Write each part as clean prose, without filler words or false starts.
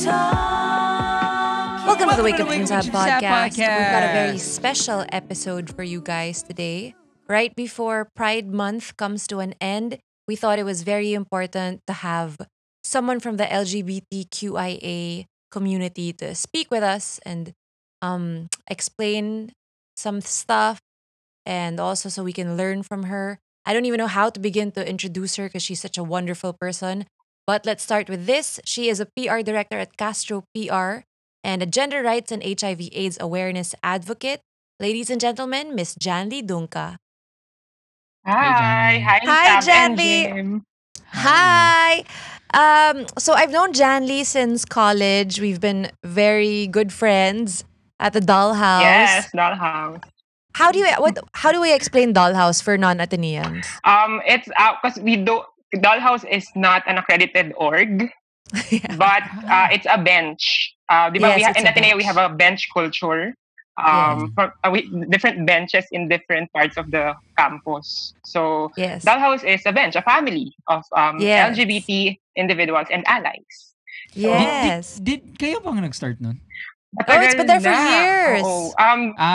Welcome to the Wake Up and Saab podcast. We've got a very special episode for you guys today. Right before Pride Month comes to an end, we thought it was very important to have someone from the LGBTQIA community to speak with us and explain some stuff, and also so we can learn from her. I don't even know how to begin to introduce her because she's such a wonderful person. But let's start with this. She is a PR director at Castro PR and a gender rights and HIV/AIDS awareness advocate. Ladies and gentlemen, Miss Janlee Dunca. Hi, Janlee. hi, Hi, Saab and Janlee. Jim. Hi. So I've known Janlee since college. We've been very good friends at the Dollhouse. Yes, Dollhouse. How do we explain Dollhouse for non-Ateneans? It's because we do Dollhouse is not an accredited org, Yeah. but it's a bench. Di ba, Yes, it's in a Ateneo we bench. have a bench culture. Yes. Different benches in different parts of the campus. So Yes. Dollhouse is a bench, a family of Yes. LGBT individuals and allies. Yes. Did kayo bang nag-start nun? Oh, it's been there for Matagal na. years. Oo.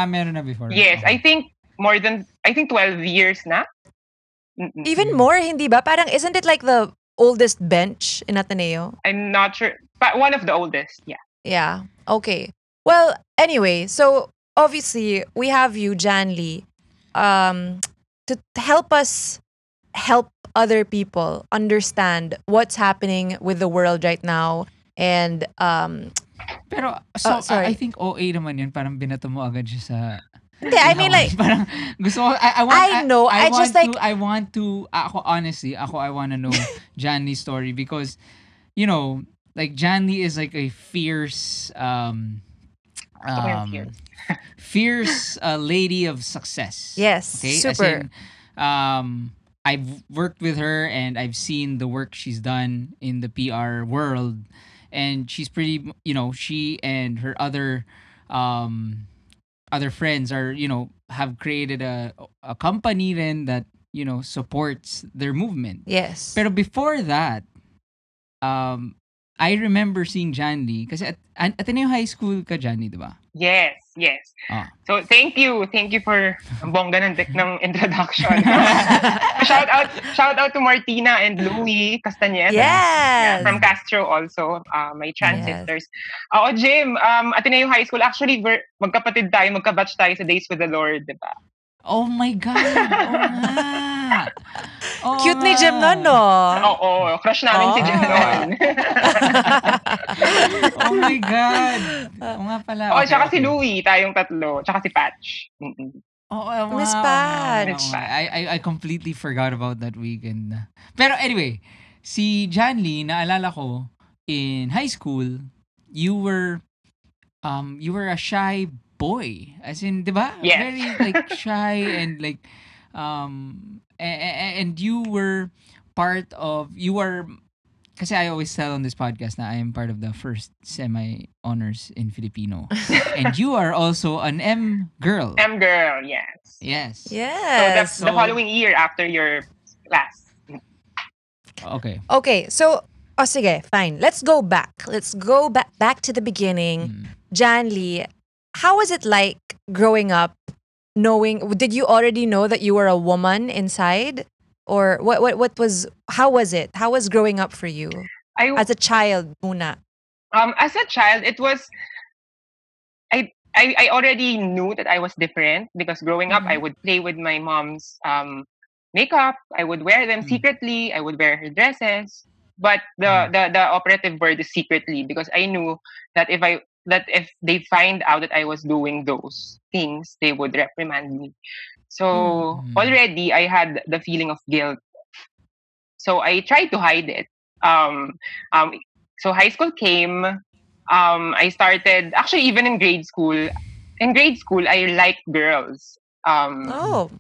Meron na before. Yes, Okay. I think 12 years na. Mm-mm. Even more, hindi ba? Parang, isn't it like the oldest bench in Ateneo? I'm not sure, but one of the oldest. Yeah. Yeah. Okay. Well, anyway, so obviously we have you, Janlee, to help us help other people understand what's happening with the world right now. And Pero, so, sorry. I think OA naman yun. Parang binato mo agad siya sa... hindi, I mean like, Parang gusto ko... I I know, I just like- I want to... I want to know Janlee's story because, you know, like Janlee is like a fierce... Fierce. fierce lady of success. yes, Okay? As super. in, I've worked with her and I've seen the work she's done in the PR world, and she's pretty. You know, she and her other friends are, you know, have created a company then that, you know, supports their movement. Yes. Pero before that, I remember seeing Janlee kasi at Ateneo High School ka, Janlee, di ba? Yes. Ah. So thank you for ang bongga ng introduction. shout out to Martina and Louie Castañeda. Yes. From Castro also, my transistors. Oo, Jim, Ateneo High School, actually, magkapatid tayo, magkabatch tayo sa Days with the Lord, di ba? Oh my God! Oo nga! Oo Cute ni nga. Jim nun, no? Oo, crush namin si Jim Oh. noon. Oh my God! Oo nga pala. Oo, Okay, tsaka si okay. Louie, tayong tatlo, tsaka si Patch. Mm-mm. Oo, Miss wow. Patch. Oo nga. I completely forgot about that weekend. Pero anyway, si Janlee, naalala ko, in high school, you were a shy boy. As in, di ba? Yes. Very like shy and like and you were kasi I always tell on this podcast na I am part of the first semi-honors in Filipino. And you are also an M girl. M girl, yes. Yes. So Yes. the following year after your class. Okay. Okay, so, sige, fine. Let's go back. Let's go back to the beginning. Janlee, how was it like growing up, did you already know that you were a woman inside? Or how was it? How was growing up for you? As a child, muna. As a child, it was, I already knew that I was different because growing up, I would play with my mom's makeup. I would wear them secretly. I would wear her dresses. But the operative word is secretly, because I knew that if they find out that I was doing those things, they would reprimand me. So already I had the feeling of guilt. So I tried to hide it. So high school came. I started actually even in grade school. In grade school, I liked girls. Oh.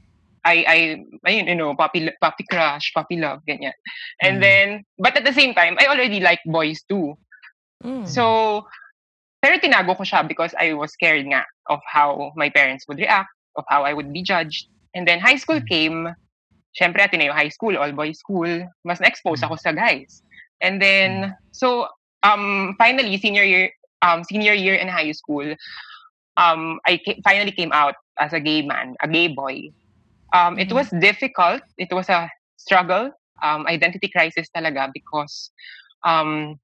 I you know, puppy crush, puppy love, ganyan. And then, but at the same time, I already like boys too. So, pero tinago ko siya because I was scared nga of how my parents would react, of how I would be judged. And then high school came. Syempre, Ateneo High School, all boys school. Mas na-expose ako sa guys. And then, so finally senior year in high school, finally came out as a gay man, a gay boy. It Mm-hmm. was difficult. It was a struggle, identity crisis talaga because um,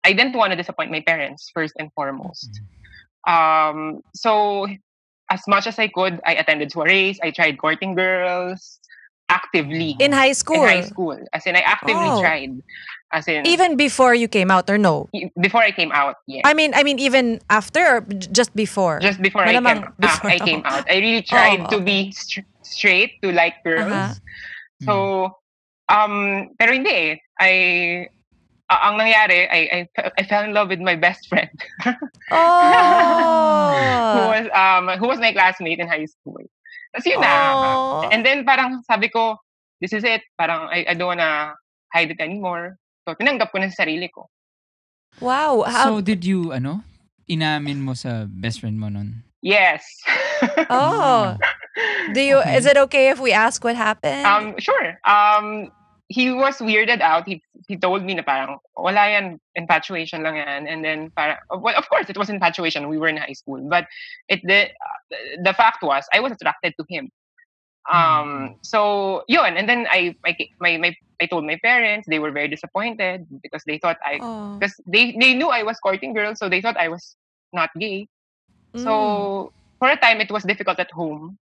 I didn't want to disappoint my parents first and foremost. So as much as I could, I attended soirees. I tried courting girls actively In high in high school. school. As in, I actively Oh, tried. As in, even before you came out, or no? before I came out, yes. I mean, even after or just before? Just before Malamang before. I came out, I really Oh, tried to okay. be straight to like Uh-huh. girls. Mm. So, pero hindi eh. Ang nangyari, I fell in love with my best friend. Oh. Who was my classmate in high school. Tapos yun na. Oh. And then parang sabi ko, this is it. Parang I don't wanna hide it anymore. So tinanggap ko na sa sarili ko. Wow. So, did you, inamin mo sa best friend mo nun? Yes. Oh. Is Okay. it okay if we ask what happened? Sure. He was weirded out. He told me na parang wala yan, infatuation lang yan. And then parang, well, of course it was infatuation. We were in high school, but the fact was I was attracted to him. So yun, and then I told my parents. They were very disappointed because they thought Oh. because they knew I was courting girls, so they thought I was not gay. Mm. So for a time it was difficult at home.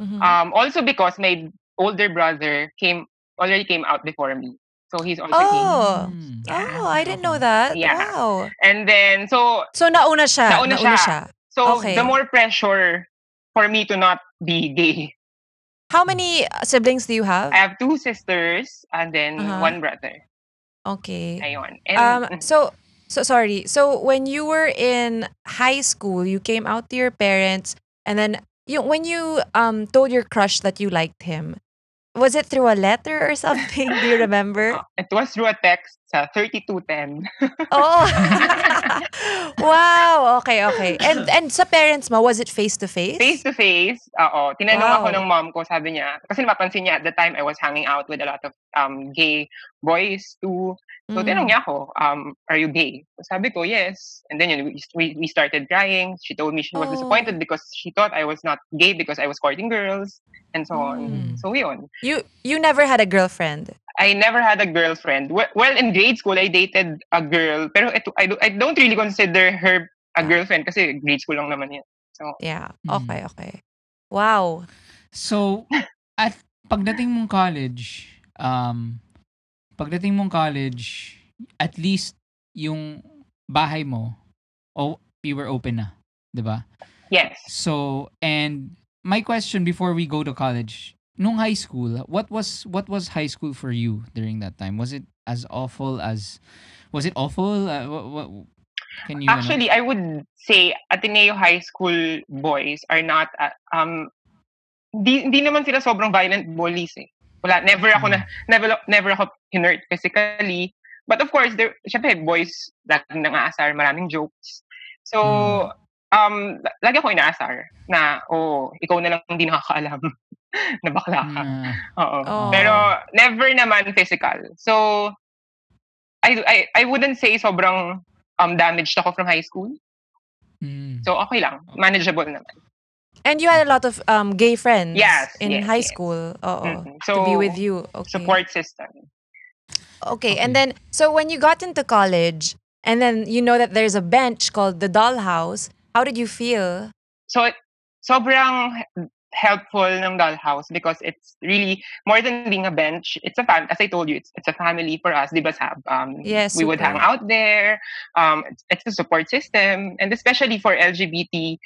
Mm-hmm. Also because my older brother already came out before me, so he's also gay. Oh. Yeah, Oh, I didn't know Okay. that. yeah. Wow. And then So nauna siya. nauna Nauna siya. siya. So the Okay. more pressure for me to not be gay. How many siblings do you I have? have two sisters and then Uh-huh. one brother. Okay. Ayun. And So sorry. So when you were in high school, you came out to your parents, and then when you told your crush that you liked him, was it through a letter or something? Do you remember? it was through a text sa 3210. Oh. Wow. Okay, okay. And sa parents mo, was it face to Face face? to face, oo. Tinanong ako ng Wow. mom ko, sabi niya, kasi napapansin niya at the time I was hanging out with a lot of gay boys too. So tinanong Mm. niya ako, are you gay? So sabi ko, yes. And then yun, we started crying. She told me she was Oh. disappointed because she thought I was not gay because I was courting girls and so on. Mm. So yun. You never had a girlfriend. I never had a girlfriend. Well, in grade school, I dated a girl. Pero I don't really consider her a Yeah. girlfriend kasi grade school lang naman yan. So, Yeah. Mm. Okay, okay. Wow. So, at pagdating mong college, at least yung bahay mo, you were open na, 'di ba? yes. So, and my question before we go to college, nung high school, what was high school for you during that time? Was it as awful as was it awful? What can you Actually, I would say Ateneo High School boys are not di naman sila sobrang violent bullies eh. Wala, never ako hinurt physically. But of course, syempre boys laging nangaasar, maraming jokes. So, lagi ako inaasar na, ikaw na lang hindi nakakaalam na bakla ka. Oo. Oh. Pero never naman physical. So, I wouldn't say sobrang damaged ako from high school. So, okay lang. Manageable naman. And you had a lot of gay friends Yes, in yes, high yes. school. Oo. So, To be with you. Okay. support system. Okay. And then, so when you got into college, and then you know that there's a bench called the Dollhouse, how did you feel? So, sobrang helpful ng dollhouse because it's really more than being a bench. It's as I told you, it's a family for us. Di ba, Saab? Yes, we would hang super. out there. It's a support system, and especially for LGBT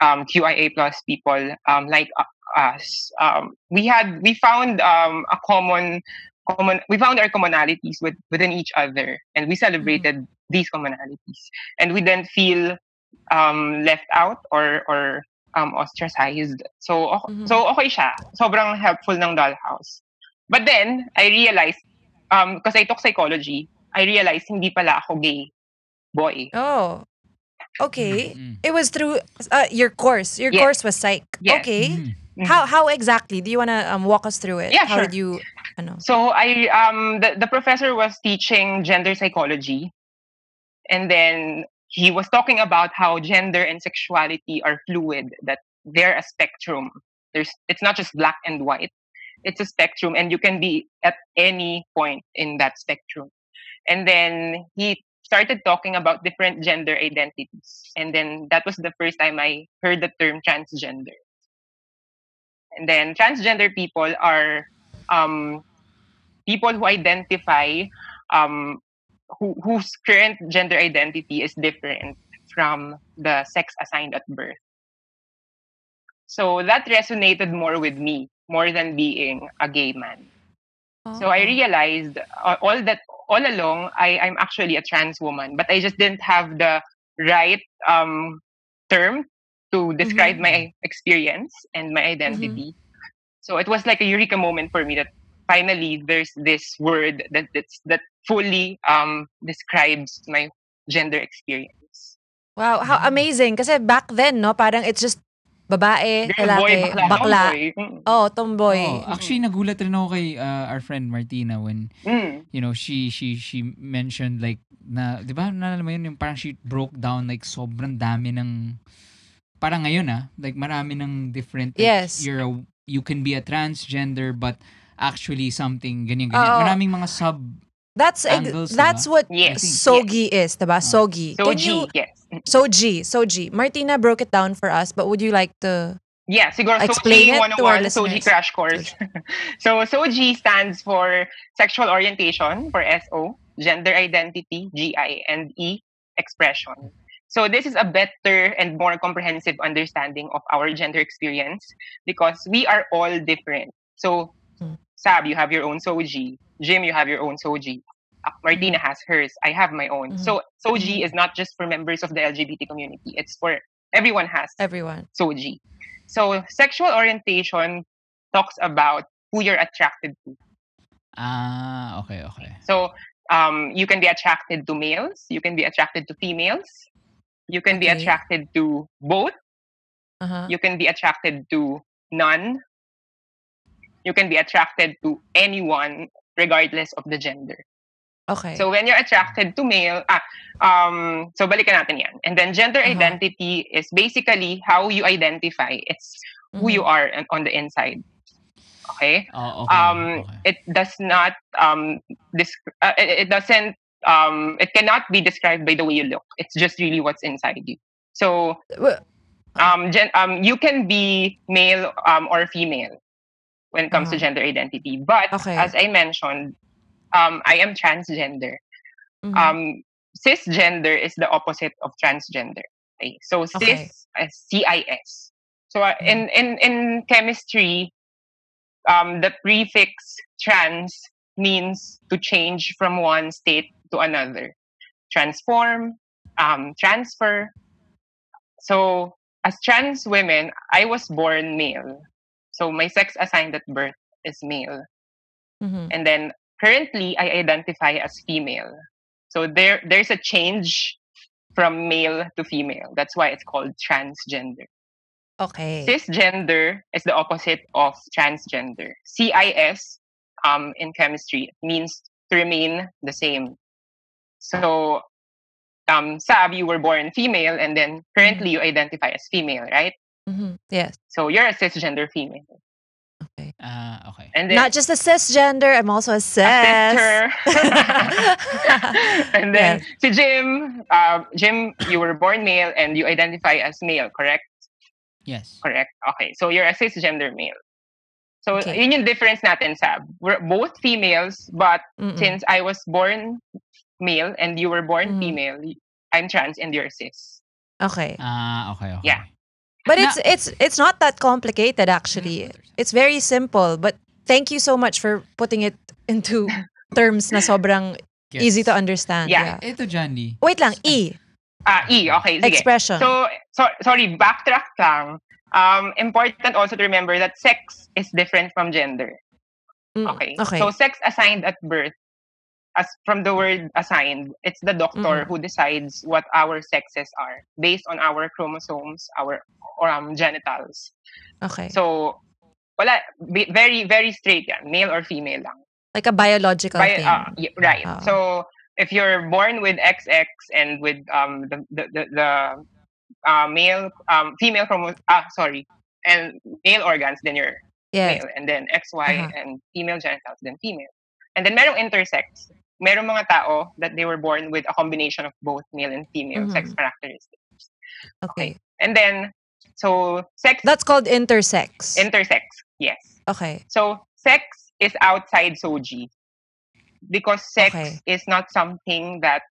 QIA plus people like us. We found a common we found our commonalities within each other, and we celebrated these commonalities, and we didn't feel left out or ostracized. So okay siya. Sobrang helpful ng dollhouse. But then I realized because I took psychology, I realized hindi pala ako gay boy. Oh. Okay. It was through your course. Your Yes. course was psych. Yes. Okay. How exactly? Do you want to walk us through it? Yeah, How sure. did you ano? So I the professor was teaching gender psychology. And then he was talking about how gender and sexuality are fluid, that they're a spectrum. It's not just black and white. It's a spectrum, and you can be at any point in that spectrum. And then he started talking about different gender identities. And then that was the first time I heard the term transgender. And then transgender people are um, people who identify um, whose current gender identity is different from the sex assigned at birth. So that resonated more with me, more than being a gay man. So I realized all along I'm actually a trans woman, but I just didn't have the right term to describe my experience and my identity. So it was like a eureka moment for me that finally there's this word that fully describes my gender experience. Wow, how amazing. Kasi back then, no, parang it's just babae, Girl, boy, lalaki, bakla, bakla. tomboy. Oh, tomboy. Oh, actually nagulat rin ako kay our friend Martina when you know she mentioned like na 'di ba naalala mo yun yung parang she broke down like sobrang dami ng parang ngayon like marami ng different like, Yes. you can be a transgender but actually something ganyan. Maraming mga sub That's angles, that's diba? what Yes. SOGIE is, diba? SOGIE. Can you Yes. SOGIE. Martina broke it down for us, but would you like to Yeah, siguro explain SOGIE it to our 101, SOGIE listeners? crash course. So SOGIE stands for sexual orientation, for SO, gender identity, GI, and E, expression. So this is a better and more comprehensive understanding of our gender experience because we are all different. So Saab, you have your own SOGIE. Jim, you have your own SOGIE. Martina has hers. I have my own. So SOGIE is not just for members of the LGBT community. It's for everyone has Everyone. SOGIE. So sexual orientation talks about who you're attracted to. Okay. So you can be attracted to males. You can be attracted to females. You can be Okay. attracted to both. Uh-huh. You can be attracted to none. You can be attracted to anyone regardless of the gender. Okay. So when you're attracted to male, so balikan natin yan. And then gender identity is basically how you identify. It's who you are on the inside. Okay. Oh, okay. It does not it doesn't it cannot be described by the way you look. It's just really what's inside you. So you can be male or female when it comes to gender identity. But as I mentioned, I am transgender. Cisgender is the opposite of transgender. Okay? So cis, CIS. So in chemistry, the prefix trans means to change from one state to another. Transform, transfer. So as trans women, I was born male. So my sex assigned at birth is male. And then currently I identify as female. So there's a change from male to female. That's why it's called transgender. Okay. Cisgender is the opposite of transgender. CIS in chemistry means to remain the same. So Saab, you were born female and then currently you identify as female, right? Yes. So you're a cisgender female. Okay. Okay. And then, not just a cisgender, I'm also a cis. sister. And then si Jim, Jim, you were born male and you identify as male, correct? Yes. Correct. Okay. So you're a cisgender male. So yun yung difference natin, Sab. We're both females, but since I was born male and you were born female, I'm trans and you're cis. Okay. Okay. Yeah. But it's not that complicated actually. It's very simple. But thank you so much for putting it into terms na sobrang easy to understand. Yeah. Ito, Janlee. Wait lang, E. E, okay. Sige. Expression. So sorry, backtrack lang. Important also to remember that sex is different from gender. Okay. So sex assigned at birth, as from the word assigned, it's the doctor who decides what our sexes are based on our chromosomes, our genitals. Okay. So wala, very very straight yan, male or female lang. Like a biological thing. Right. So if you're born with XX and with the male female sorry, and male organs, then you're Yes. male, and then XY Uh-huh. and female genitals, then female. And then merong intersex. Merong mga tao that they were born with a combination of both male and female sex Mhm. characteristics. Okay. Okay. And then so sex That's called intersex. intersex, yes. Okay. So sex is outside SOGIE because sex Okay. is not something that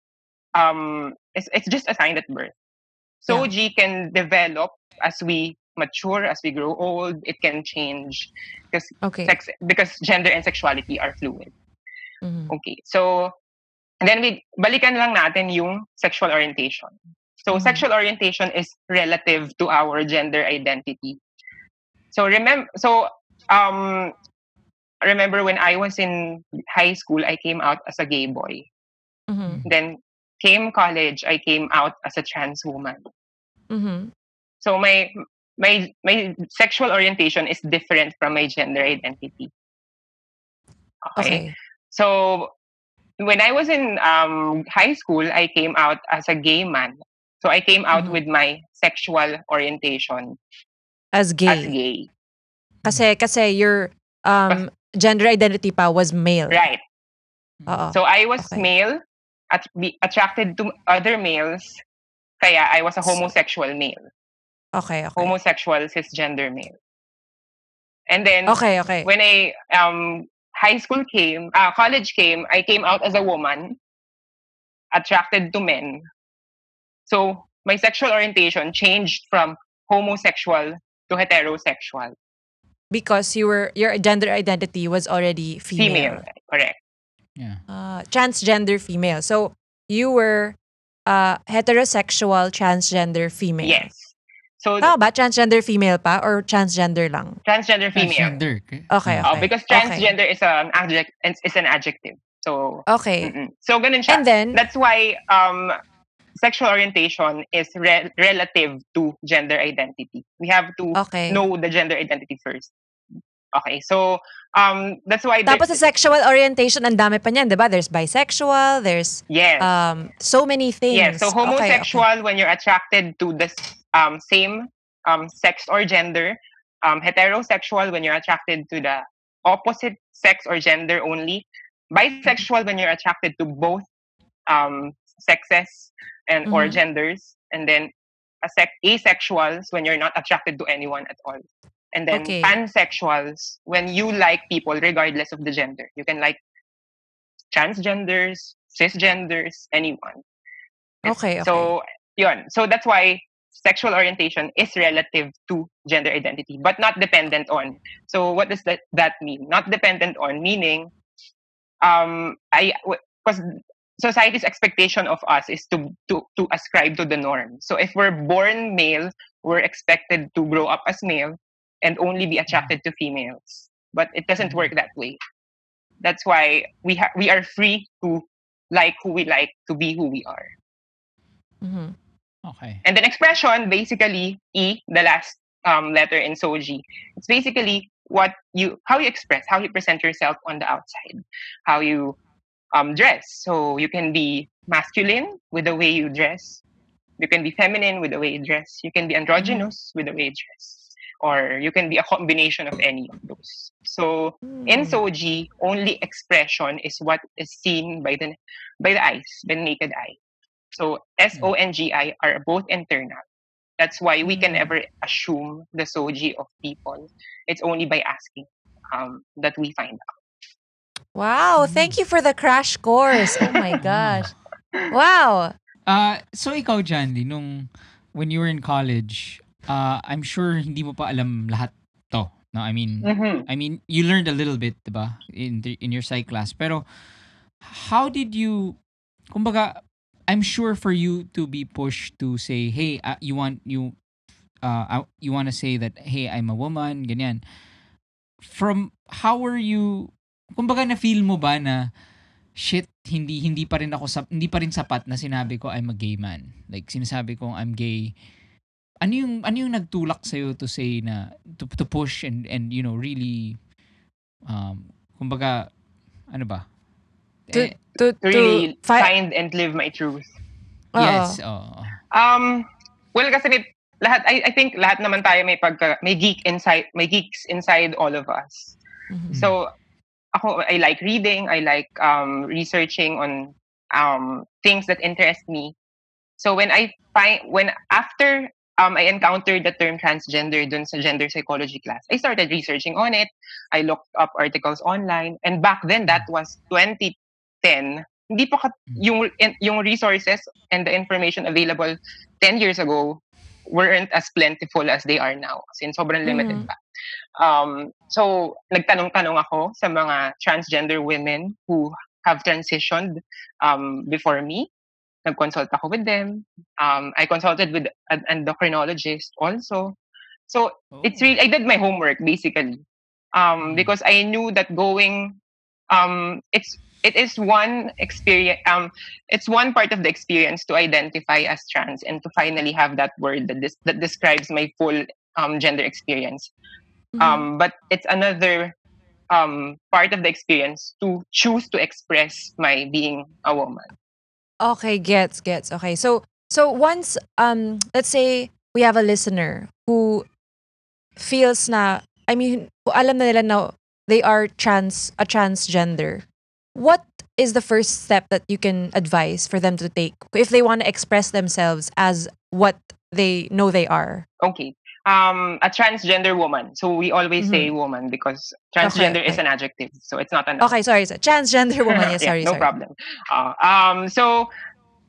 it's just assigned at birth. Yeah. SOGIE can develop as we mature, as we grow old. It can change because Okay. because gender and sexuality are fluid. Mhm. Okay, so then we balikan lang natin yung sexual orientation. So Mhm. sexual orientation is relative to our gender identity. So remember when I was in high school, I came out as a gay boy. Mhm. Then came college, I came out as a trans woman. Mhm. So my sexual orientation is different from my gender identity. Okay. Okay. So when I was in high school, I came out as a gay man. So I came out Mhm. with my sexual orientation As as gay. gay. Kasi your gender identity pa was male. Right. Oo. So I was Okay. male, attracted to other males. Kaya I was a homosexual male. Okay. Homosexual cisgender male. And then Okay. when I college came, I came out as a woman, attracted to men. So my sexual orientation changed from homosexual to heterosexual. Because your gender identity was already Female, female. correct. Yeah. Transgender female. So you were heterosexual transgender female. Yes. So Tama ba? Transgender female pa or transgender lang? transgender female. Transgender. Okay. Because Okay. transgender is an adjective. It's an adjective. So Okay. so ganun siya. And then That's why sexual orientation is relative to gender identity. We have to okay. know the gender identity first. Okay, so that's why Tapos sa sexual orientation, ang dami pa niyan, 'di ba? There's bisexual, there's yes. so many things. Yes, so homosexual when you're attracted to the same sex or gender, heterosexual when you're attracted to the opposite sex or gender only, bisexual when you're attracted to both sexes and or genders, and then asexuals when you're not attracted to anyone at all. And then Okay. pansexuals when you like people regardless of the gender. You can like transgenders, cisgenders, anyone. Okay. So yun. So that's why sexual orientation is relative to gender identity, but not dependent on. So what does that mean? Not dependent on meaning, because society's expectation of us is to ascribe to the norm. So if we're born male, we're expected to grow up as male and only be attracted to females. But it doesn't work that way. That's why we are free to like who we like, to be who we are. Okay. And then expression, basically E, the last letter in SOGIE. It's basically how you express, how you present yourself on the outside, how you dress. So you can be masculine with the way you dress. You can be feminine with the way you dress. You can be androgynous with the way you dress. Or you can be a combination of any of those. So in SOGIE, only expression is what is seen by the eyes, the naked eye. So SONGI are both internal. That's why we can never assume the SOGIE of people. It's only by asking that we find out. Wow, thank you for the crash course. Oh my gosh. Wow. So ikaw, Janlee, when you were in college, I'm sure hindi mo pa alam lahat to. No, I mean, you learned a little bit, diba, in your psych class. Pero how did you, kumbaga, I'm sure for you to be pushed to say, hey, you want to say that, hey, I'm a woman, ganyan. From how were you, kumbaga na feel mo ba na shit, hindi pa rin sapat na sinabi ko I'm a gay man. Like sinasabi ko I'm gay. Ano yung nagtulak sa to say na to push and really kumbaga ano ba? To Eh, to to really fight. find and live my truth. yes, Oo. oo. Um, well, kasi I think lahat naman tayo may geeks inside all of us. Mhm. So I like reading, I like researching on things that interest me. So when after I encountered the term transgender dun sa gender psychology class, I started researching on it. I looked up articles online, and back then that was 2010. Hindi pa yung resources and the information available 10 years ago weren't as plentiful as they are now. Since sobrang limited Mhm. pa. So nagtanong-tanong ako sa mga transgender women who have transitioned before me. Nag-consult ako with them. I consulted with an endocrinologist also. So it's Oh. really, I did my homework basically. Mm. Because I knew that it is one experience, it's one part of the experience to identify as trans and to finally have that word that describes my full gender experience. Mhm. But it's another part of the experience to choose to express my being a woman. Okay, gets. Okay. So once let's say we have a listener who feels na, I mean, kung alam na nila na they are transgender. What is the first step that you can advise for them to take if they want to express themselves as what they know they are? Okay. A transgender woman. So we always say Mhm. woman because Okay, transgender is okay. an adjective. So it's not a noun. Okay, sorry. Transgender woman. Yes, Yeah, sorry, no sorry. problem. So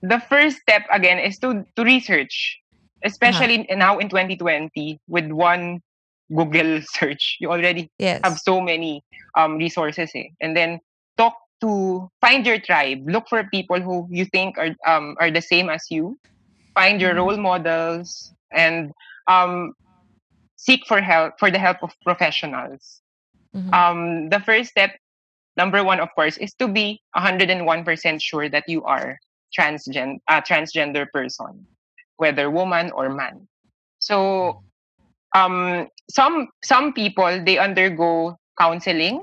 the first step again is to research, Uh-huh. especially now in 2020 with one Google search. You already have Yes. so many resources, eh. And then find your tribe. Look for people who you think are the same as you. Find your Mhm. role models and um, seek for the help of professionals. Mhm. The first step, number one, of course, is to be 101% sure that you are transgender person, whether woman or man. So some people they undergo counseling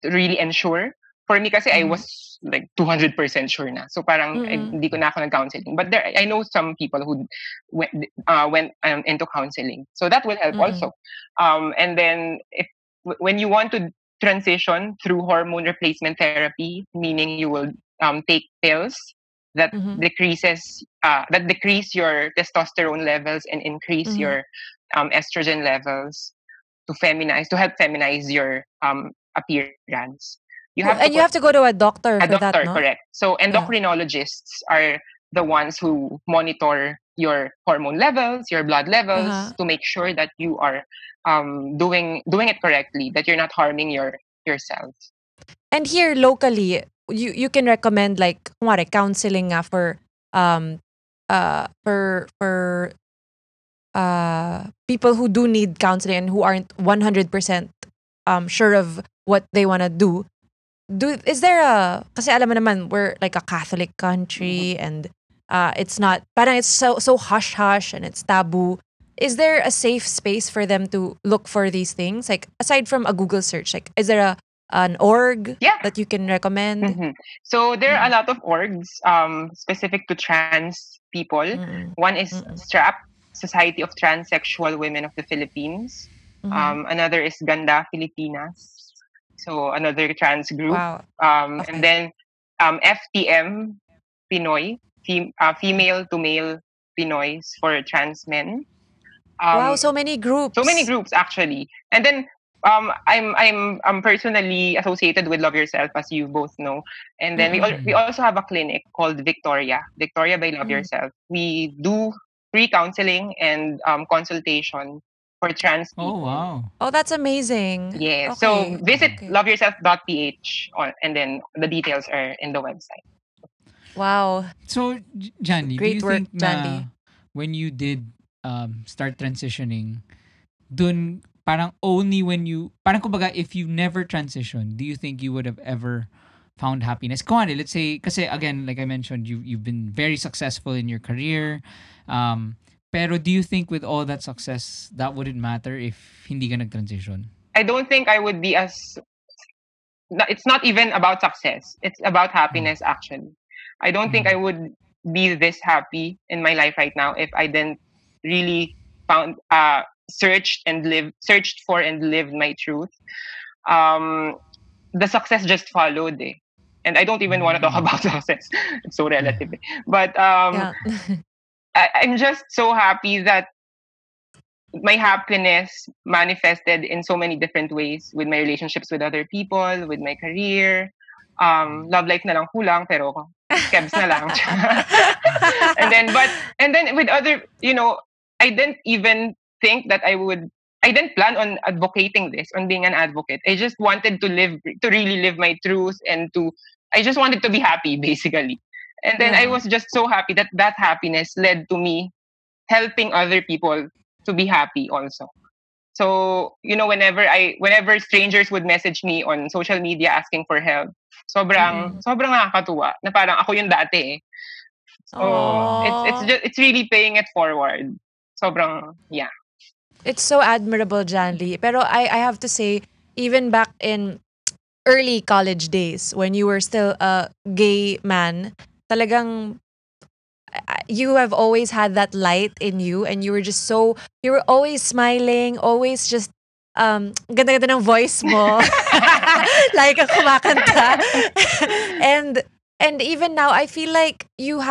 to really ensure. For me kasi I Mhm. was like 200% sure na. So parang Mhm. hindi ko na ako nag-counseling. But I know some people who went into counseling. So that will help Mhm. also. And then when you want to transition through hormone replacement therapy, meaning you will take pills that Mhm. decrease your testosterone levels and increase Mhm. your estrogen levels to help feminize your appearance. You have to And you have to go to a doctor a for that, doctor, no? correct. So Yeah. endocrinologists are the ones who monitor your hormone levels, your blood levels Uh-huh. to make sure that you are doing it correctly, that you're not harming yourself. And here locally, you can recommend like kumare counseling nga um for people who do need counseling and who aren't 100% sure of what they want to do. Is there a, kasi alam mo naman we're like a Catholic Mhm. country, and it's not, parang it's so hush hush and it's taboo. Is there a safe space for them to look for these things, like aside from a Google search? Like, is there a an org Yeah. that you can recommend? hmm So there are a Mm. lot of orgs specific to trans people. Mm. One is Mm. STRAP, Society of Transsexual Women of the Philippines. Mhm. Another is Ganda Filipinas, so another trans group. Wow. And Okay. then FTM Pinoy, female to male Pinoys for trans men. Wow, Um, so many so many groups. groups actually. And then I'm personally associated with Love Yourself, as you both know. And then Mm. we also have a clinic called Victoria by Love Mm. Yourself. We do free counseling and consultation for trans Oh, people. wow. Oh, that's amazing. Yeah, so Okay. visit Okay. loveyourself.ph and then the details are in the website. Wow. So, Janly, do you Great work, think Jandy. na when you did start transitioning, dun parang only when you parang kumbaga if you never transitioned, do you think you would have ever found happiness? Kuwari, let's say kasi again like I mentioned you've been very successful in your career. Um pero do you think with all that success that wouldn't matter if hindi ka nag-transition? I don't think I would be as it's not even about success. It's about happiness, actually. I don't think I would be this happy in my life right now if I didn't really found searched for and lived my truth. Um, the success just followed, eh. And I don't even want to talk about success. It's so relative. Eh. But Yeah. I'm just so happy that my happiness manifested in so many different ways with my relationships with other people, with my career. Love life na lang kulang, pero kebs na lang. and then with other, I didn't even think that I didn't plan on advocating this, on being an advocate. I just wanted to really live my truth, I just wanted to be happy, basically. And then I Yeah. was just so happy that that happiness led to me helping other people to be happy also. So, whenever strangers would message me on social media asking for help, sobrang Mm-mm. sobrang nakakatuwa na parang ako yung dati eh. So, Aw. it's really paying it forward. Sobrang, yeah. It's so admirable, Janlee. Pero I have to say, even back in early college days, when you were still a gay man, talagang you have always had that light in you, and you were always smiling, always just ganda-ganda ng voice mo. Like a kumakanta. and and even now I feel like you've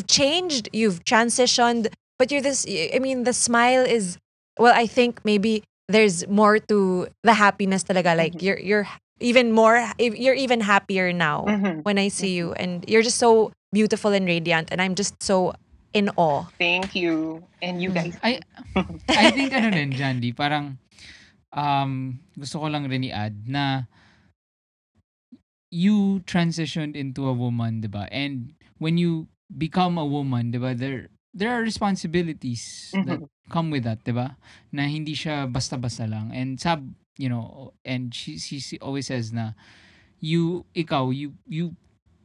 changed, you've transitioned, but you're this I mean the smile is, well, I think maybe there's more to the happiness talaga, like Mhm. you're even more, you're even happier now Mhm. when I see Mhm. you, and you're just so beautiful and radiant, and I'm just so in awe. Thank you. And you guys I too. I think ano rin, Jandy, parang gusto ko lang rin i-add na you transitioned into a woman, 'di ba? And when you become a woman, 'di ba, there are responsibilities that Mhm. come with that, 'di ba? Na hindi siya basta-basta lang. And and she always says na you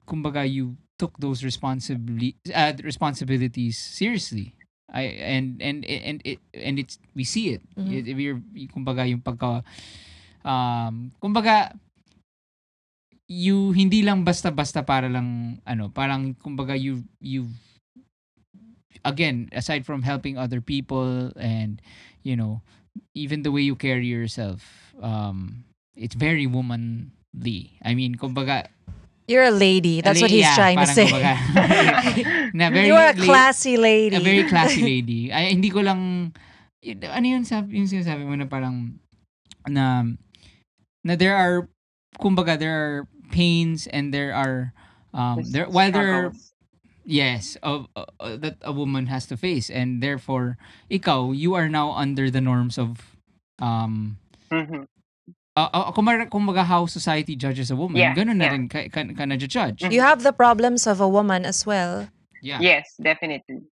kumbaga you took those responsibilities seriously. And it's we see it. Mhm. Kumbaga yung pagka kumbaga you hindi lang basta-basta para lang parang kumbaga you again, aside from helping other people and you know even the way you carry yourself, it's very womanly. I mean, kumbaga, You're a lady, that's what he's yeah, trying to parang say. kumbaga, na You're a classy a very lady. classy lady. Ay, hindi ko lang, ano yun, yung sinasabi mo na parang, na, na there are, kumbaga, there are pains and there are, Just while there are, struggles. yes, that a woman has to face, and therefore, you are now under the norms of, um, Mhm. kumbaga how society judges a woman, Yeah, ganun na yeah. rin ka na judge. You Mhm. have the problems of a woman as well. Yeah. Yes, definitely.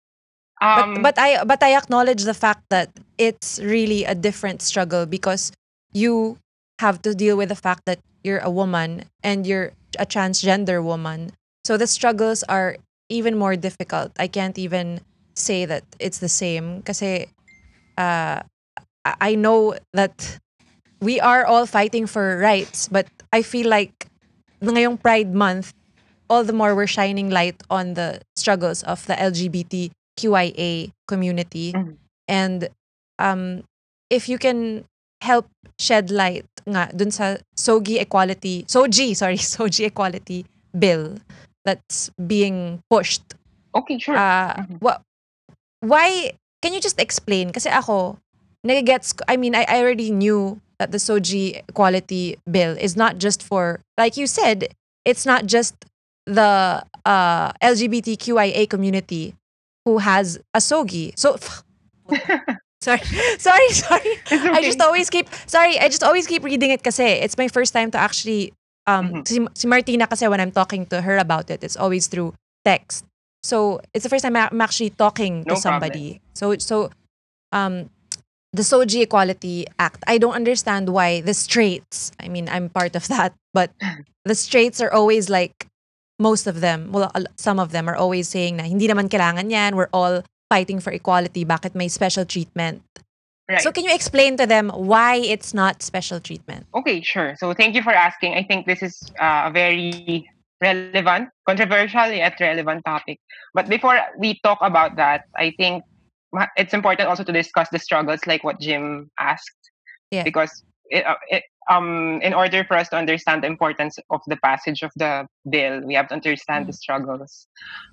But Um, I acknowledge the fact that it's really a different struggle, because you have to deal with the fact that you're a woman and you're a transgender woman. So the struggles are even more difficult. I can't even say that it's the same, kasi I know that we are all fighting for rights, but I feel like ngayong Pride Month, all the more we're shining light on the struggles of the LGBTQIA community. mhm. And if you can help shed light nga dun sa SOGIE equality bill that's being pushed. Okay, sure. Mhm. What why, can you just explain? Kasi ako, I mean, I already knew that the SOGIE equality bill is not just for, like you said, it's not just the LGBTQIA community who has a SOGIE. So, sorry, sorry. It's okay. I just always keep reading it kasi it's my first time to actually, Mhm. si Martina kasi when I'm talking to her about it, it's always through text. So it's the first time I'm actually talking to No problem. somebody. So the SOGIE Equality Act, I don't understand why the straights, I mean, I'm part of that, but the straights are always like, most of them, well, some of them are always saying na hindi naman kailangan yan, we're all fighting for equality, bakit may special treatment? So Right. can you explain to them why it's not special treatment? Okay, sure. So thank you for asking. I think this is a very relevant, controversial yet relevant topic. But before we talk about that, I think it's important also to discuss the struggles like what Jim asked, Yeah. because in order for us to understand the importance of the passage of the bill, we have to understand the struggles.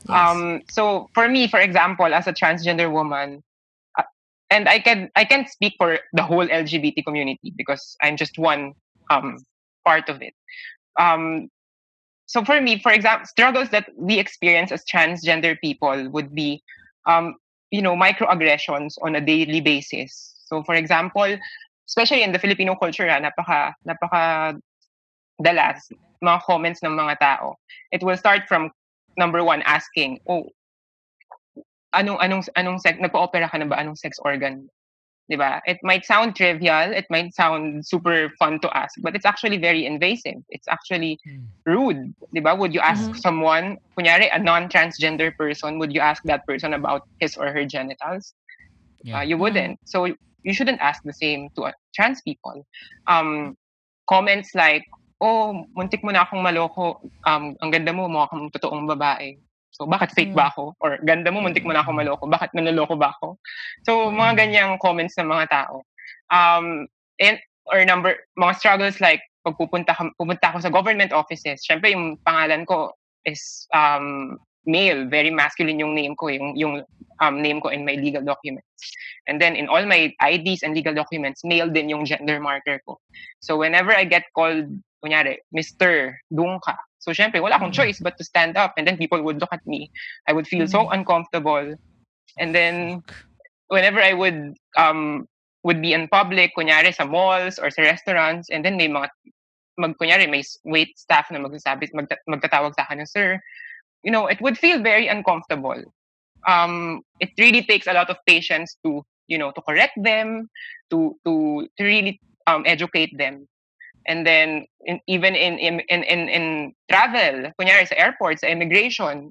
Yes. So for me, for example, as a transgender woman, uh, and I can speak for the whole LGBT community because I'm just one part of it. Um, so for me, for example, struggles that we experience as transgender people would be, um, microaggressions on a daily basis. So for example, especially in the Filipino culture, napaka dalas mga comments ng mga tao. It will start from number one asking, oh, anong sex, nagpa-opera ka na ba? Anong sex organ? 'Di ba? It might sound trivial, it might sound super fun to ask, but it's actually very invasive. It's actually rude, 'di ba? Would you ask someone, kunyari a non-transgender person, would you ask that person about his or her genitals? Yeah. You wouldn't. So you shouldn't ask the same to trans people. Comments like, "Oh, muntik mo na akong maloko. Ang ganda mo, mukha kang totoong babae. So bakit fake ba ako?" Or "Ganda mo, muntik mo na akong maloko. Bakit manloloko ba ako?" So mga ganyang comments ng mga tao. And or mga struggles like pag pupunta ako sa government offices. Syempre yung pangalan ko is male, very masculine yung name ko, yung name ko in my legal documents. And then in all my IDs and legal documents, male din yung gender marker ko. So whenever I get called, kunyari, Mr. Dungka, so syempre, wala akong choice but to stand up, and then people would look at me. I would feel so uncomfortable. And then whenever I would be in public, kunyari sa malls or sa restaurants, and then may kunyari may wait staff na magtatawag sa akin ng sir, it would feel very uncomfortable. It really takes a lot of patience to correct them, to really educate them. And then even in travel, kunyari sa airport, sa immigration,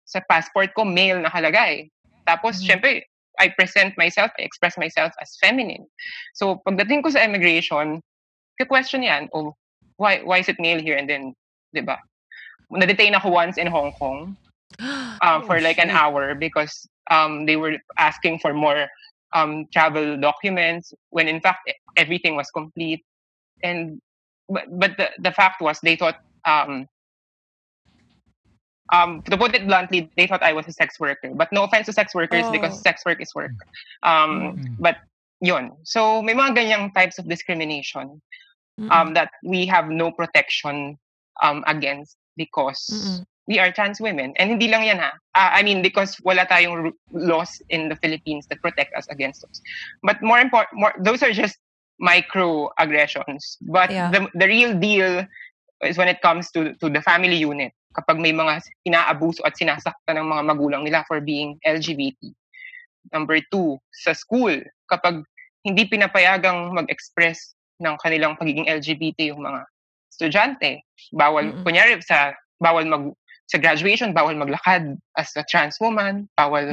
sa passport ko male nakalagay. Tapos syempre I express myself as feminine. So pagdating ko sa immigration, question yan, oh, why is it male here? And then, 'di ba? Na-detain ako once in Hong Kong for like an hour because they were asking for more travel documents when in fact everything was complete. And but the fact was they thought to put it bluntly, they thought I was a sex worker. But no offense to sex workers because sex work is work. But yun. So may mga ganyang types of discrimination that we have no protection against because we are trans women. And hindi lang yan ha. I mean, because wala tayong laws in the Philippines that protect us against those. But more those are just microaggressions. But the real deal is when it comes to the family unit. Kapag may mga inaabuso at sinasaktan ng mga magulang nila for being LGBT. Number 2, sa school, kapag hindi pinapayagang mag-express ng kanilang pagiging LGBT yung mga estudyante, kunyari sa graduation, bawal maglakad as a trans woman, bawal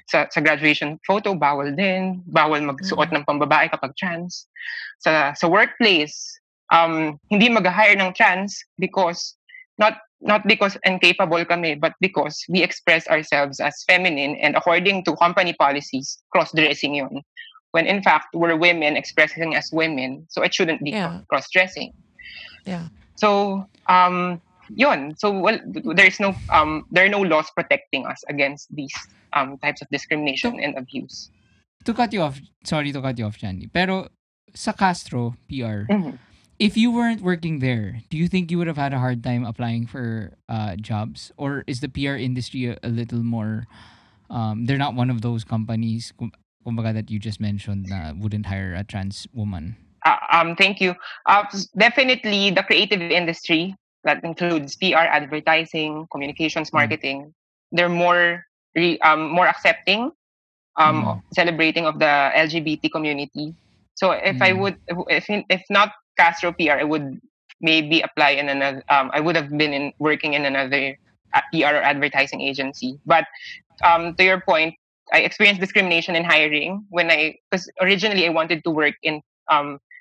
sa graduation photo, bawal din, bawal magsuot ng pambabae kapag trans. Sa workplace, hindi mag-hire ng trans because not because incapable kami, but because we express ourselves as feminine, and according to company policies, cross-dressing yun. When in fact, we're women expressing as women, so it shouldn't be cross-dressing. Yeah. So, yun. So, there are no laws protecting us against these types of discrimination and abuse. Sorry to cut you off, Janlee. Pero sa Castro, PR, if you weren't working there, do you think you would have had a hard time applying for jobs? Or is the PR industry a little more, they're not one of those companies, kumbaga, that you just mentioned na wouldn't hire a trans woman? Thank you. Definitely the creative industry, that includes PR, advertising, communications, marketing, they're more accepting, celebrating of the LGBT community. So if not Castro PR, I would maybe apply in another. I would have been working in another PR or advertising agency. But to your point, I experienced discrimination in hiring because originally I wanted to work in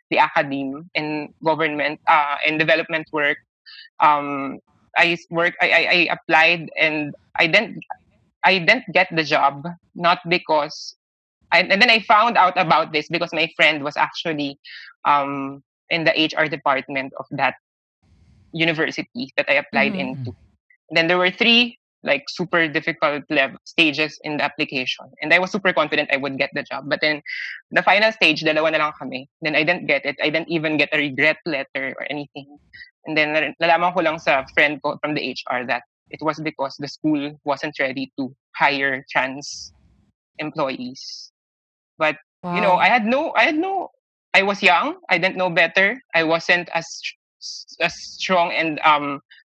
the academe, in government, in development work. Um, I applied and I didn't get the job, not because and then I found out about this because my friend was actually in the HR department of that university that I applied into. Then there were three like super difficult stages in the application, and I was super confident I would get the job. But then the final stage, dalawa na lang kami. Then I didn't get it. I didn't even get a regret letter or anything. And then nalaman ko lang sa friend ko from the HR that it was because the school wasn't ready to hire trans employees. But Wow. I was young. I didn't know better. I wasn't as strong and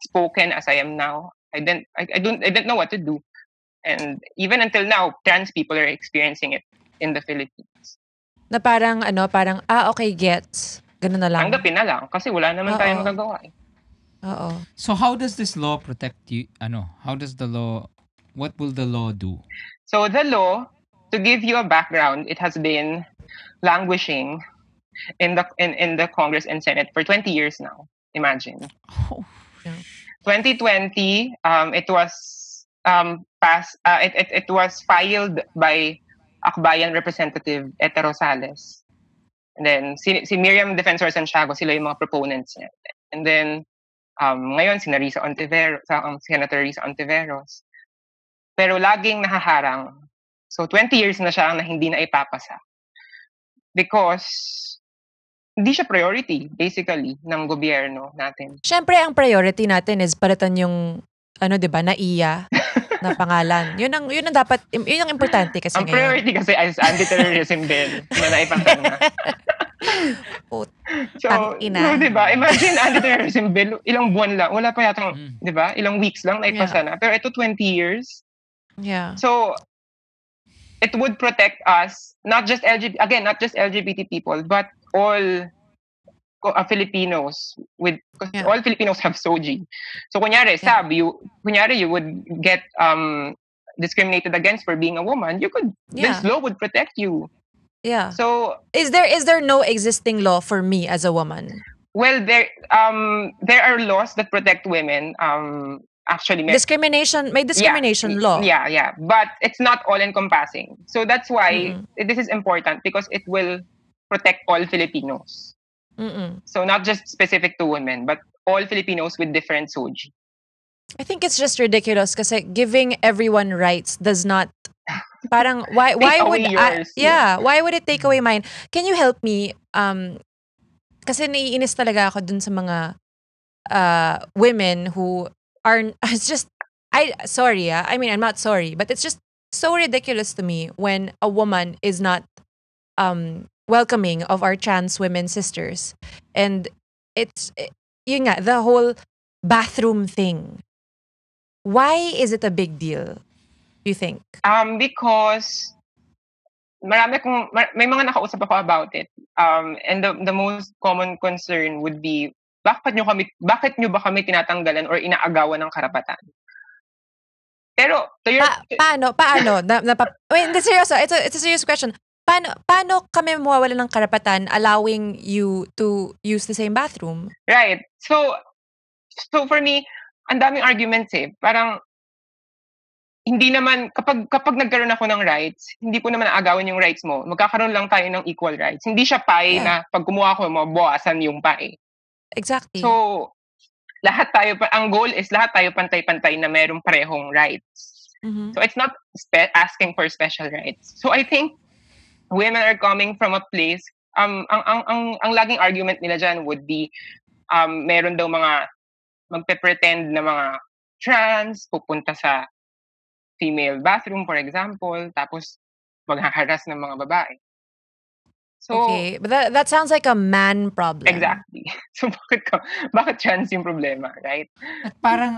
spoken as I am now. I didn't know what to do. And even until now, trans people are experiencing it in the Philippines. Na parang okay, gets. Ganun na lang. Tanggapin na lang kasi wala naman tayong magagawa. Oo. So how does this law protect you? What will the law do? So the law, to give you a background, it has been languishing in the Congress and Senate for 20 years now. Imagine. Oh, 2020, it was passed. It was filed by Akbayan Representative Ete Rosales, and then si Miriam Defensor Santiago, sila yung mga proponents niya. And then ngayon si Senator Risa Ontiveros. Pero laging nahaharang. So 20 years na siya na hindi na ipapasa. Because hindi siya priority, basically, ng gobyerno natin. Siyempre, ang priority natin is palitan yung, NAIA na pangalan. Yun ang dapat, yun ang importante kasi ang priority kasi is anti-terrorism bill na naipasa na. So, diba? Imagine anti-terrorism bill, ilang buwan lang. Wala pa yatang, diba? Ilang weeks lang naipasa na. Pero ito 20 years. Yeah. So, it would protect us, not just LGBT people, but all Filipinos because all Filipinos have SOGIE. So kunyari, Saab, you would get discriminated against for being a woman. This law would protect you. Yeah. So is there no existing law for me as a woman? Well, there are laws that protect women. Actually, may discrimination law. Yeah, but it's not all encompassing. So that's why this is important because it will protect all Filipinos. So not just specific to women, but all Filipinos with different SOGIE. I think it's just ridiculous kasi giving everyone rights does not parang why would yours, why would it take away mine? Can you help me kasi naiinis talaga ako dun sa mga women who are it's just I'm not sorry, but it's just so ridiculous to me when a woman is not welcoming of our trans women sisters. And it's yun nga, the whole bathroom thing. Why is it a big deal, do you think? Because may mga nakausap ako about it. And the most common concern would be bakit nyo ba kami tinatanggalan or inaagawan ng karapatan? Pero paano? Seryoso, it's a serious question. Paano kami mawawalan ng karapatan allowing you to use the same bathroom? Right. So for me, ang daming arguments eh. Parang hindi naman kapag nagkaroon ako ng rights, hindi ko naman aagawin yung rights mo. Magkakaroon lang tayo ng equal rights. Hindi siya pie na pag kumuha ko mo, bawasan yung pie. Exactly. So ang goal is lahat tayo pantay-pantay na merong parehong rights. So it's not asking for special rights. So I think women are coming from a place ang laging argument nila dyan would be meron daw mga magpe-pretend na mga trans pupunta sa female bathroom for example tapos maghaharas ng mga babae. So, okay, but that sounds like a man problem. Exactly. So bakit trans yung problema, right? At parang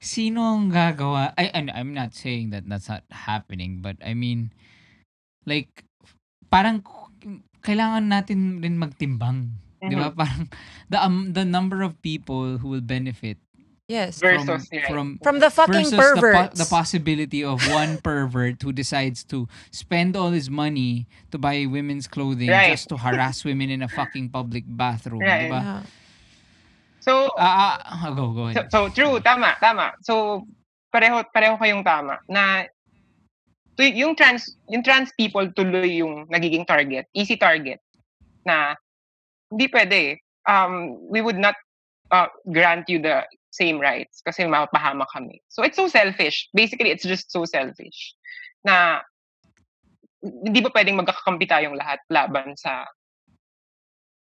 sino ang gagawa? I'm not saying that that's not happening, but I mean like parang kailangan natin rin magtimbang, 'di ba? Parang the number of people who will benefit Yes. versus right. From the fucking versus the perverts. possibility of one pervert who decides to spend all his money to buy women's clothing Right. just to harass women in a fucking public bathroom, Right. diba? Yeah. So Go so, ahead. so true, tama. So pareho kayong tama na yung trans people tuloy yung nagiging target, easy target na hindi pwede eh. We would not grant you the same rights kasi mapapahamak kami. So it's so selfish. Basically, it's just so selfish na hindi ba pwedeng magkakampi tayong lahat laban sa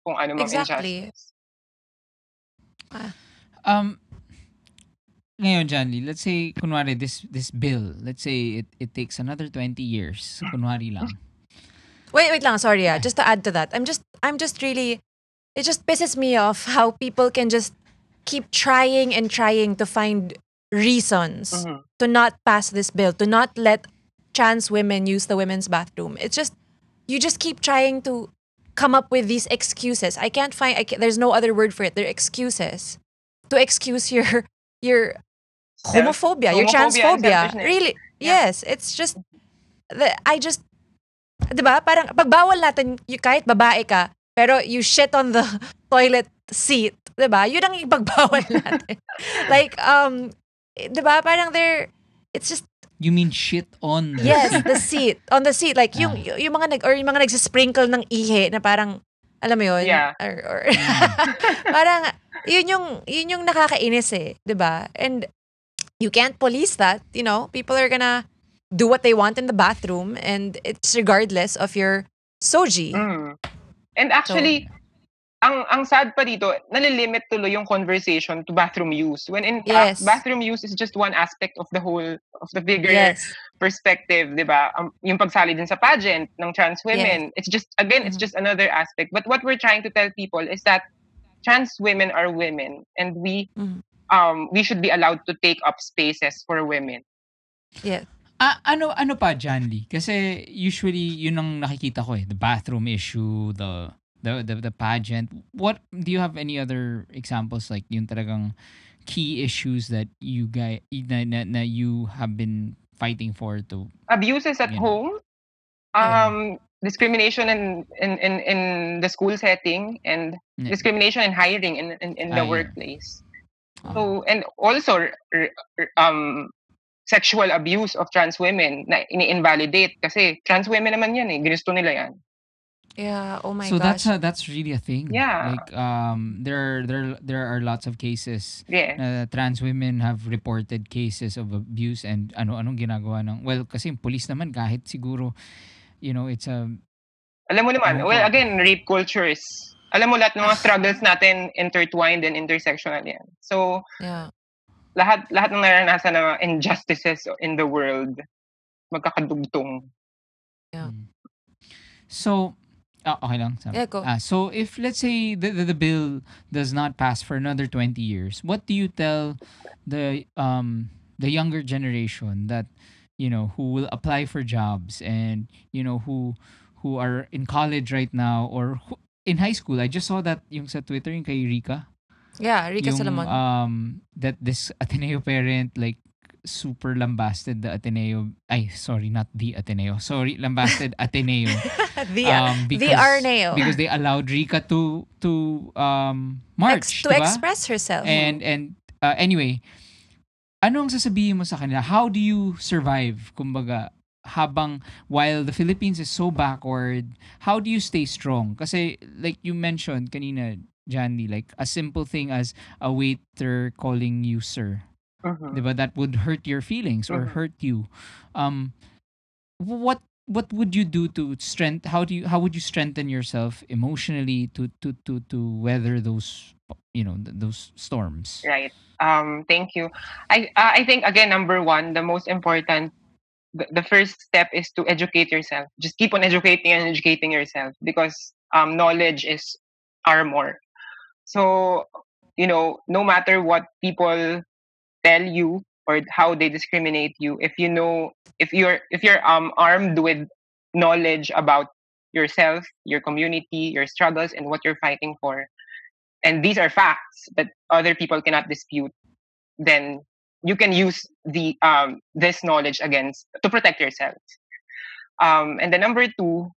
kung ano mang Exactly. injustice. Um, Ngayon, Janlee, let's say, kunwari, this bill, let's say it takes another 20 years. Kunwari lang. Wait lang, sorry, just to add to that. I'm just really, it just pisses me off how people can just keep trying and trying to find reasons to not pass this bill, to not let trans women use the women's bathroom. It's just, you just keep trying to come up with these excuses. There's no other word for it. They're excuses to excuse your homophobia, your Homophobia and transphobia. selfishness. Really, Yeah. yes. It's just, diba? Parang pagbawal natin kahit babae ka, pero you shit on the toilet seat, diba? Yun ang ipagbawal natin. Like, diba? Parang it's just, You mean shit on the yes, seat? the seat. On the seat. Like, yung mga yung mga nagsisprinkle ng ihi na parang, alam mo yun? Yeah. Or parang, yun yung nakakainis eh, diba? And you can't police that, you know? People are gonna do what they want in the bathroom, and it's regardless of your SOGIE. And actually, ang sad pa dito, nalilimit tuloy yung conversation to bathroom use. When in fact, Yes. bathroom use is just one aspect of the whole, of the bigger Yes. perspective, di ba? Yung pagsali din sa pageant ng trans women, it's just, again, it's just another aspect. But what we're trying to tell people is that trans women are women, and we should be allowed to take up spaces for women. Yeah. Ano pa, Janlee? Kasi usually yun ang nakikita ko eh, the bathroom issue, the pageant. What do you have any other examples like yung talagang key issues that you guys na you have been fighting for to Abuses at home, discrimination in the school setting, and discrimination in hiring in the workplace. So, and also sexual abuse of trans women na ini-invalidate kasi trans women naman yan eh, ginusto nila yan. Yeah, oh my so gosh. that's really a thing. Yeah. Like there are lots of cases Yes. na trans women have reported cases of abuse and anong ginagawa ng, well, kasi police naman kahit siguro, you know, it's a, alam mo naman, well, again, rape culture is, alam mo lahat ng mga struggles natin intertwined and intersectional yan. So, Yeah. lahat ng naranasan ng injustices in the world magkakadugtong. Yeah. So, okay lang. Yeah, go. So if let's say the bill does not pass for another 20 years, what do you tell the younger generation that, you know, who will apply for jobs and, you know, who are in college right now or in high school? I just saw that yung sa Twitter yung kay Rika. Yeah, Rika Solomon. That this Ateneo parent like super lambasted the Ateneo. Sorry, not the Ateneo. Sorry, lambasted Ateneo. the Arneo. Because they allowed Rika to march, to diba? express herself. And anyway, anong sasabihin mo sa kanila? How do you survive? Kumbaga, while the Philippines is so backward, how do you stay strong? Kasi like you mentioned kanina, Janlee, like a simple thing as a waiter calling you sir. Diba? That would hurt your feelings or hurt you. What would you do to how would you strengthen yourself emotionally to weather those, you know, those storms? Right. Thank you. I think again, number one, the most important, the first step is to educate yourself. Just keep on educating and educating yourself because knowledge is armor. So, you know, no matter what people tell you or how they discriminate you, if you're armed with knowledge about yourself, your community, your struggles, and what you're fighting for, and these are facts that other people cannot dispute, then you can use the this knowledge to protect yourself. And then number two,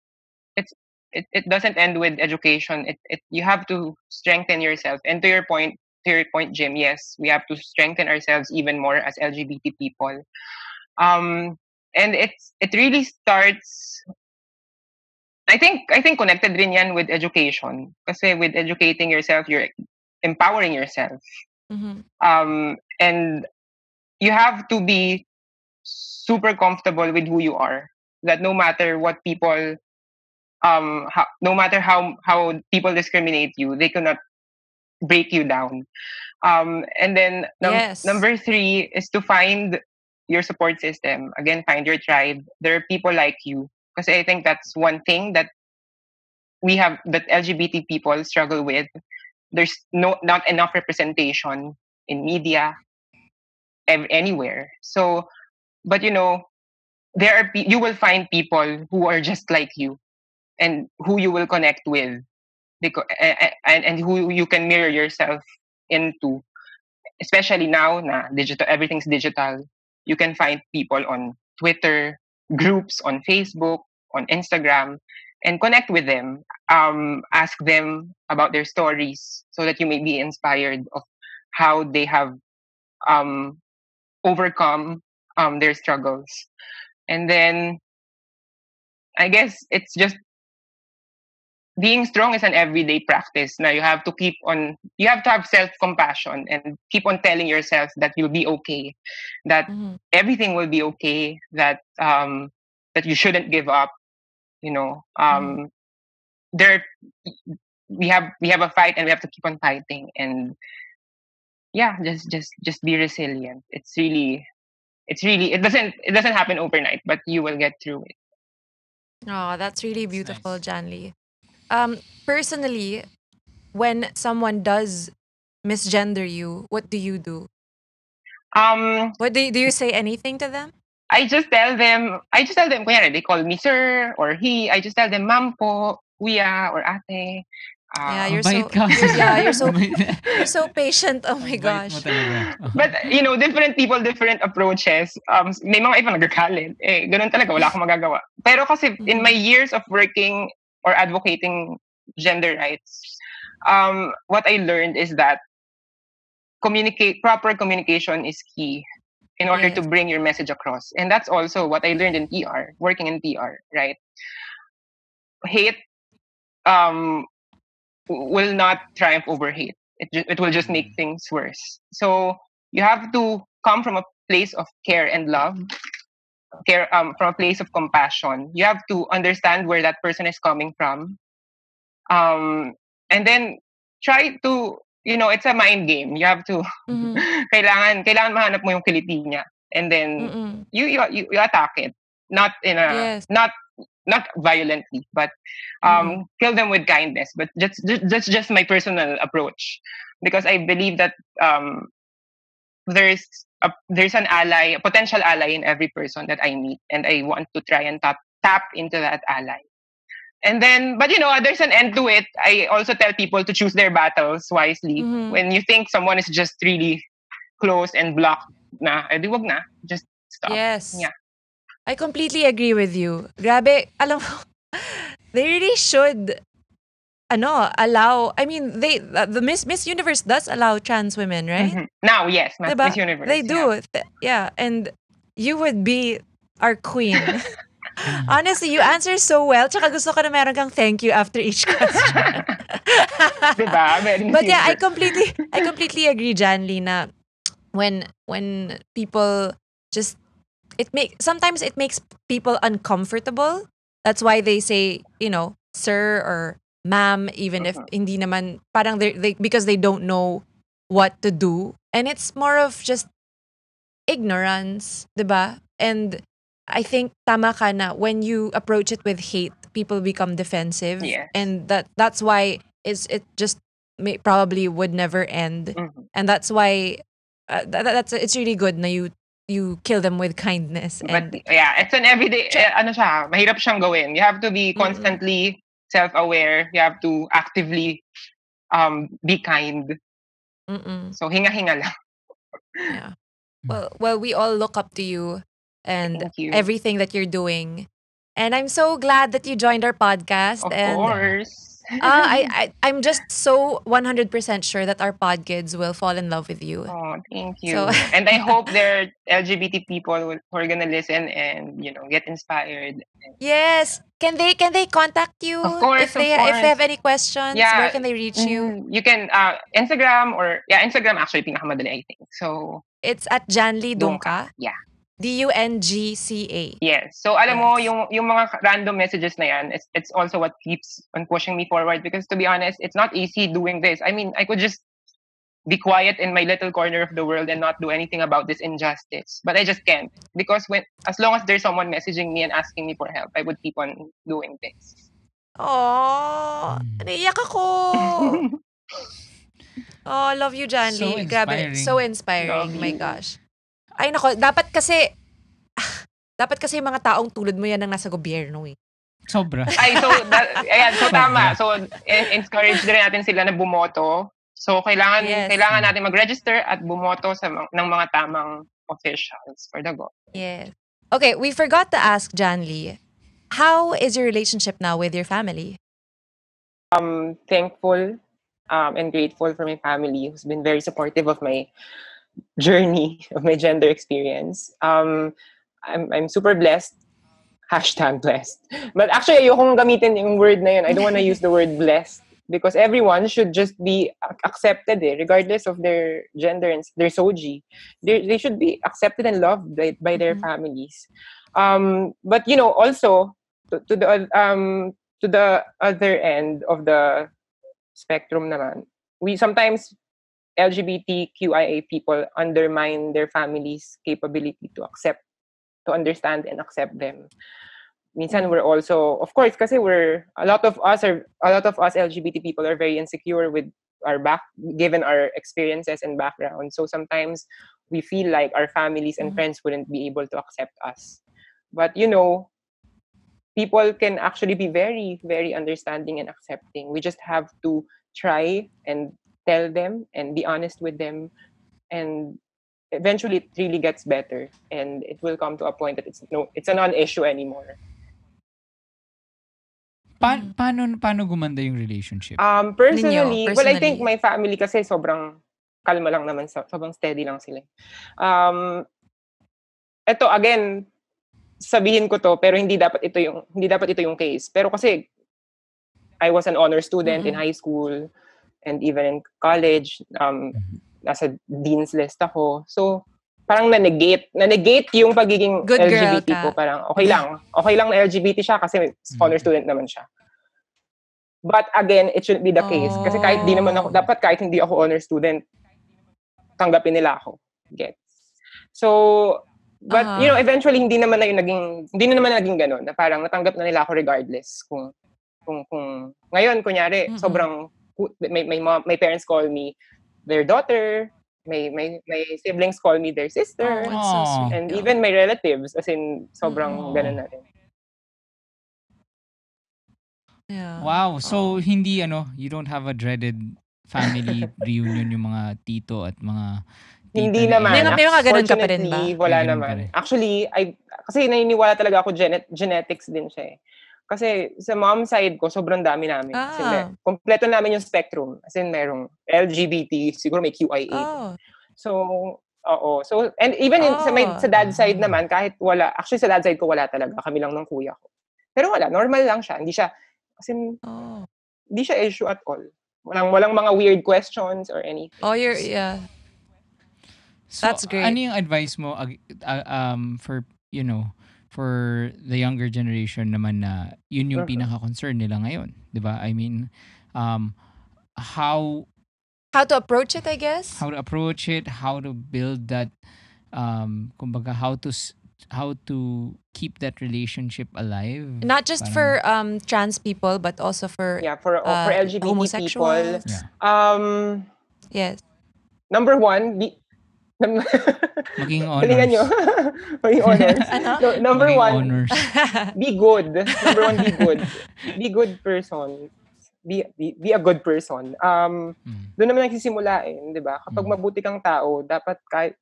it's it doesn't end with education. You have to strengthen yourself. And to your point, Jim, yes, we have to strengthen ourselves even more as LGBT people. And it really starts. I think connected rin yan with education. Kasi with educating yourself, you're empowering yourself. And you have to be super comfortable with who you are. That no matter what people, no matter how people discriminate you, they cannot break you down. And then Yes. number three is to find your support system. Again, find your tribe. There are people like you. Because I think that's one thing that that LGBT people struggle with. There's not enough representation in media anywhere. So, but you will find people who are just like you and who you will connect with, because and who you can mirror yourself into. Especially now na digital, everything's digital. You can find people on Twitter, groups on Facebook, on Instagram, and connect with them. Ask them about their stories so that you may be inspired of how they have overcome their struggles. And then I guess it's just being strong is an everyday practice. Now you have to have self-compassion and keep on telling yourself that you'll be okay, that everything will be okay, that you shouldn't give up. There we have a fight and we have to keep on fighting, and yeah, just be resilient. It doesn't happen overnight, but you will get through it. Oh, that's really That's beautiful, nice. Janlee. Personally, when someone does misgender you, what do you do? What do you say anything to them? I just tell them, kunyari, they call me sir or he. I just tell them, ma'am po, kuya, or ate. Yeah, Mabait ka. you're so patient. Oh my Ang bait mo gosh. talaga. But, different people, different approaches. May mga iba nagagalit. Ganun talaga, wala akong magagawa. Pero kasi in my years of working or advocating gender rights, what I learned is that proper communication is key in order to Yes. bring your message across. And that's also what I learned in PR, working in PR, right? Hate will not triumph over hate. It will just make things worse. So you have to come from a place of care and love, from a place of compassion. You have to understand where that person is coming from, and then try to, it's a mind game. You have to kailangan mahanap mo yung kiliti niya, and then you attack it, not in a Yes. not violently, but kill them with kindness. But that's just my personal approach, because I believe that there's an ally, a potential ally in every person that I meet, and I want to try and tap into that ally. And then, but there's an end to it. I also tell people to choose their battles wisely. When you think someone is just really close and blocked, edi wag na, just stop. Yes. Yeah. I completely agree with you. Grabe, alam mo, they really should allow, I mean, the Miss Universe does allow trans women, right? Now, yes, Diba? Miss Universe. They do. Yeah. And you would be our queen. Honestly, you answer so well. Tsaka gusto ko na meron kang thank you after each question. Diba? But yeah, I completely agree, Janlee, na when people just sometimes it makes people uncomfortable. That's why they say, sir or ma'am, even if hindi naman, parang they because they don't know what to do. And it's more of just ignorance, diba? And I think tama ka na, when you approach it with hate, people become defensive. Yes. And that's why it just probably would never end. And that's why it's really good na you kill them with kindness. But And yeah, it's an everyday, mahirap siyang gawin. You have to be constantly self-aware. You have to actively be kind. So hinga-hinga lang. Yeah. Well, we all look up to you and Thank you. everything that you're doing. And I'm so glad that you joined our podcast. Of And course. I'm just so 100% sure that our pod kids will fall in love with you. Oh, thank So you. And I hope there are LGBT people who are gonna listen and get inspired. yes, can they contact Of you course, of if they course. have any questions? Where Yeah. can they reach you? You can Instagram or Instagram actually pinakamadali I think. So It's at Janlee doon ka. Dungca. Yeah. DUNGCA. Yes. So alam mo Yes. yung mga random messages na yan, it's also what keeps on pushing me forward because to be honest, it's not easy doing this. I mean, I could just be quiet in my little corner of the world and not do anything about this injustice. But I just can't because as long as there's someone messaging me and asking me for help, I would keep on doing this. Oh, naiyak ako. Oh, love you, So Janlee. Grabe, inspiring. so Love inspiring. My you. gosh. Ay nako, dapat kasi yung mga taong tulad mo yan ang nasa gobyerno eh. Sobra. Ay, so tama. So encourage din natin sila na bumoto. So kailangan Yes. natin mag-register at bumoto ng mga tamang officials for the vote. Yes. Okay, we forgot to ask Janlee, how is your relationship now with your family? Thankful and grateful for my family who's been very supportive of my journey of my gender experience. I'm super blessed. #blessed. But actually, ayokong gamitin yung word na yun. I don't want to use the word blessed because everyone should just be accepted regardless of their gender and their SOGIE. They should be accepted and loved by their families. But also to the other end of the spectrum naman, we sometimes LGBTQIA people undermine their families' capability to understand and accept them. Minsan we're also, of course, kasi a lot of us LGBT people are very insecure with given our experiences and background. So sometimes we feel like our families and friends wouldn't be able to accept us. But people can actually be very, very understanding and accepting. We just have to try and tell them and be honest with them, and eventually it really gets better and it will come to a point that it's a non-issue anymore. Paano gumanda yung relationship? Personally, well, I think personally. my family kasi sobrang kalma lang naman, sobrang steady lang sila. Ito again, sabihin ko to pero hindi dapat ito yung case. Pero kasi I was an honor student in high school and even in college, nasa dean's list ako. So parang na-negate yung pagiging Good girl LGBT ka. ko. Parang okay lang na LGBT siya kasi honor student naman siya. But again, it shouldn't be the case. Kasi kahit hindi ako honor student, tanggapin nila ako. Gets? So, but eventually hindi naman naging ganun. Na parang natanggap na nila ako regardless. Kung ngayon, kunyari, sobrang, my parents call me their daughter, my siblings call me their sister, That's so sweet. and even my relatives, as in, sobrang ganun na rin. Yeah. Wow. So, hindi, you don't have a dreaded family reunion yung mga tito at mga tita Hindi na naman. May mga ganun ka pa rin ba? Fortunately, wala May ganun naman. pa rin. Actually, kasi naniniwala talaga ako genetics din siya eh. Kasi sa mom side ko, sobrang dami namin. As in, kompleto namin yung spectrum. As in, merong LGBT, siguro may QIA. So, oo. So, and even sa dad side naman, kahit wala, actually sa dad side ko wala talaga. Kami lang ng kuya ko. Pero wala, normal lang siya. Hindi siya issue at all. Walang mga weird questions or anything. Yeah. So, That's great. Ano yung advice mo for, for the younger generation naman na yun yung pinaka-concern nila ngayon? Diba? I mean, how to approach it, I guess? How to approach it, how to build that, kumbaga, how to keep that relationship alive. Not just for trans people, but also for for LGBT homosexuals. people. Yeah. Yes. Number one, maging honors. Galingan nyo. Maging honors. Number Maging one, honors. be good. Number one, be good. Be good person. Be a good person. Doon naman nagsisimula di ba? Kapag mabuti kang tao, dapat kahit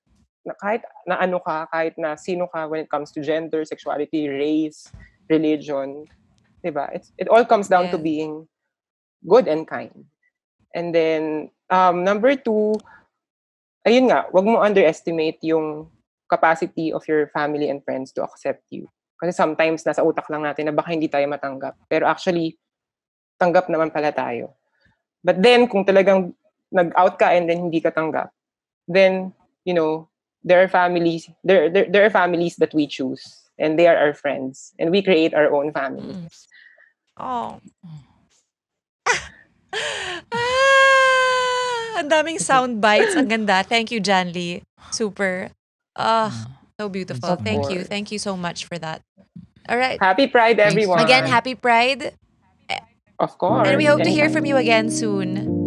kahit na ano ka, kahit na sino ka when it comes to gender, sexuality, race, religion, 'di ba? It all comes down to Yes. being good and kind. And then number two, ayun nga, wag mo underestimate yung capacity of your family and friends to accept you. Kasi sometimes nasa utak lang natin na baka hindi tayo matanggap. Pero actually, tanggap naman pala tayo. But then, kung talagang nag-out ka and then hindi ka tanggap, then, you know, there are families that we choose. And they are our friends. And we create our own families. Oh. Ang daming sound bites. Ang ganda. Thank you, Janlee. Super. So beautiful. Of Thank you. course. Thank you so much for that. All right. Happy Pride, Thanks, everyone. Again, Jan. happy Pride. Of And course. we hope to hear Anytime. from you again soon.